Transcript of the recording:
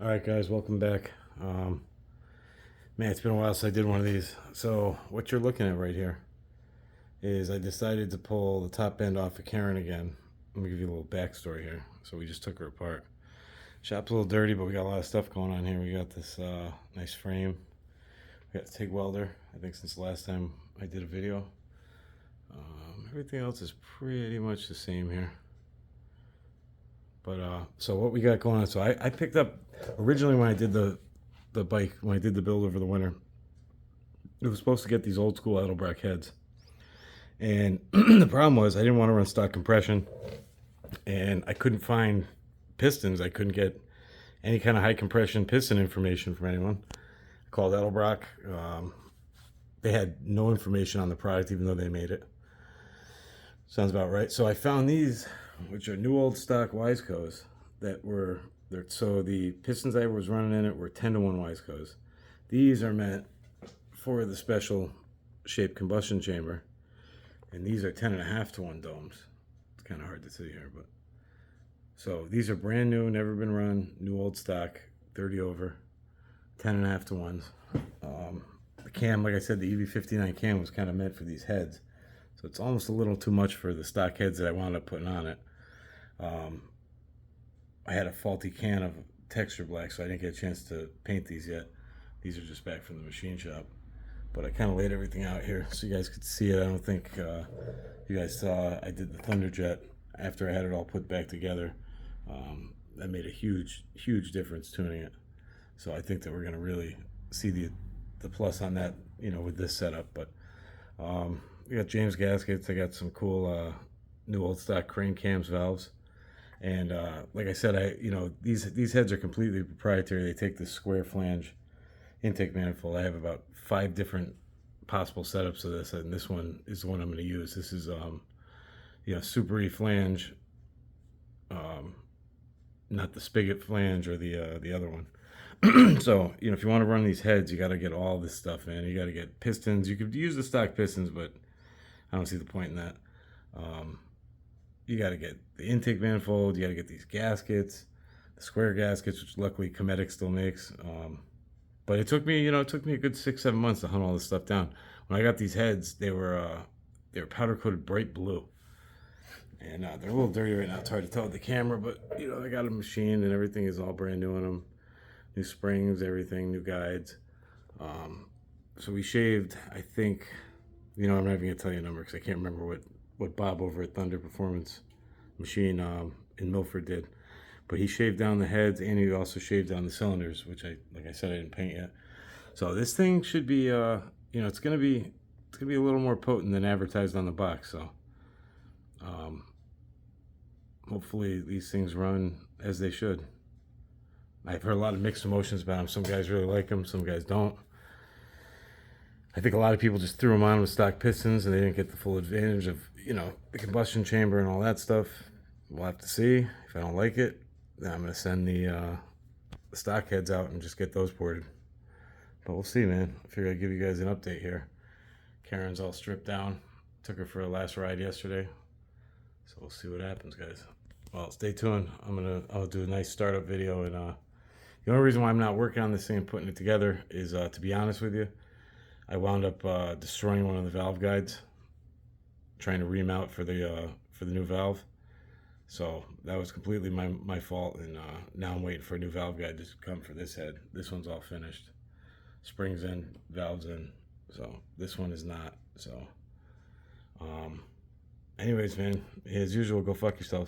All right, guys, welcome back. Man, it's been a while since I did one of these. So what you're looking at right here is I decided to pull the top end off of Karen again. Let me give you a little backstory here. So we just took her apart. Shop's a little dirty, but we got a lot of stuff going on here. We got this nice frame. We got the TIG welder, I think since the last time I did a video. Everything else is pretty much the same here. But so what we got going on, so I picked up, originally when I did the bike, when I did the build over the winter, it was supposed to get these old school Edelbrock heads. And the problem was I didn't want to run stock compression, and I couldn't find pistons. I couldn't get any kind of high compression piston information from anyone. I called Edelbrock. They had no information on the product, even though they made it. Sounds about right. So I found these, which are new old stock Wiseco's that were, so the pistons I was running in it were 10-to-1 Wiseco's. These are meant for the special shaped combustion chamber, and these are 10.5-to-1 domes. It's kind of hard to see here, but so these are brand new, never been run, new old stock, 30 over, 10.5-to-1s. The cam, like I said, the EV59 cam was kind of meant for these heads. So it's almost a little too much for the stock heads that I wound up putting on it. I had a faulty can of texture black, so I didn't get a chance to paint these yet. These are just back from the machine shop. But I kind of laid everything out here so you guys could see it. I don't think you guys saw I did the Thunderjet after I had it all put back together. That made a huge, huge difference tuning it. So I think that we're going to really see the plus on that, you know, with this setup. But we got James gaskets. I got some cool new old stock crane cams valves, and like I said, these heads are completely proprietary. They take this square flange intake manifold. I have about 5 different possible setups of this, and this one is the one I'm going to use. This is Super E flange, not the spigot flange or the other one. So, if you want to run these heads, you got to get all this stuff in. You got to get pistons. You could use the stock pistons, but I don't see the point in that. You got to get the intake manifold. You got to get these gaskets, the square gaskets, which luckily Cometic still makes. But it took me, a good 6-7 months to hunt all this stuff down. When I got these heads, they were powder coated bright blue, and they're a little dirty right now. It's hard to tell with the camera, but I got a machine and everything is all brand new on them. New springs, everything, new guides. So we shaved, I think, I'm not even going to tell you a number because I can't remember what Bob over at Thunder Performance Machine in Milford did. But he shaved down the heads, and he also shaved down the cylinders, which like I said, I didn't paint yet. So this thing should be, it's going to be a little more potent than advertised on the box. So hopefully these things run as they should. I've heard a lot of mixed emotions about them. Some guys really like them, some guys don't. I think a lot of people just threw them on with stock pistons and they didn't get the full advantage of, the combustion chamber and all that stuff. We'll have to see. If I don't like it, then I'm going to send the stock heads out and just get those ported. But we'll see, man. I figured I'd give you guys an update here. Karen's all stripped down. Took her for a last ride yesterday. So we'll see what happens, guys. Well, stay tuned. I'll do a nice startup video, and the only reason why I'm not working on this thing and putting it together is, to be honest with you, I wound up destroying one of the valve guides, trying to remount for the new valve. So that was completely my fault, and now I'm waiting for a new valve guide to come for this head. This one's all finished, springs in, valves in. So this one is not. So, anyways, man, as usual, go fuck yourselves.